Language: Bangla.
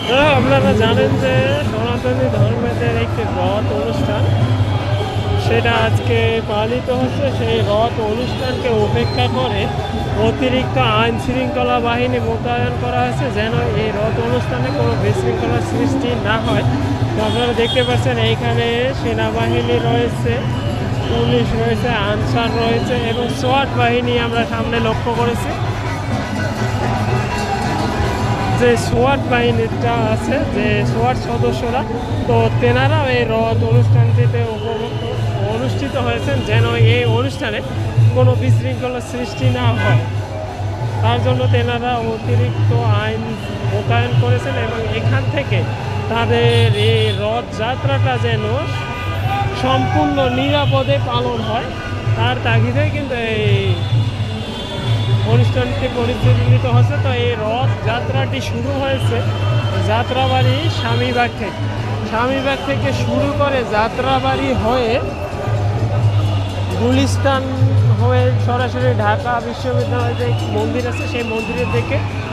আপনারা জানেন যে সনাতনী ধর্মের একটি রথ অনুষ্ঠান সেটা আজকে পালিত হচ্ছে। সেই রথ অনুষ্ঠানকে উপেক্ষা করে অতিরিক্ত আইন শৃঙ্খলা বাহিনী মোতায়েন করা হয়েছে যেন এই রথ অনুষ্ঠানে কোনো বিশৃঙ্খলার সৃষ্টি না হয়। তো আপনারা দেখতে পাচ্ছেন এইখানে সেনাবাহিনী রয়েছে, পুলিশ রয়েছে, আনসার রয়েছে এবং সোয়াট বাহিনী আমরা সামনে লক্ষ্য করেছি। যে সোয়াট বাহিনীটা আছে, যে সোয়াট সদস্যরা, তো তেনারা এই রথ অনুষ্ঠানটিতে অনুষ্ঠিত হয়েছেন যেন এই অনুষ্ঠানে কোনো বিশৃঙ্খলার সৃষ্টি না হয়, তার জন্য তেনারা অতিরিক্ত আইন মোতায়েন করেছেন এবং এখান থেকে তাদের এই রথযাত্রাটা যেন সম্পূর্ণ নিরাপদে পালন হয় তার তাগিদে কিন্তু এই অনুষ্ঠানটি পরিচালিত হচ্ছে। তো এই রথযাত্রাটি শুরু হয়েছে যাত্রাবাড়ি স্বামীবাগ থেকে শুরু করে যাত্রাবাড়ি হয়ে গুলিস্তান হয়ে সরাসরি ঢাকা বিশ্ববিদ্যালয়ে যে মন্দির আছে সেই মন্দিরের দিকে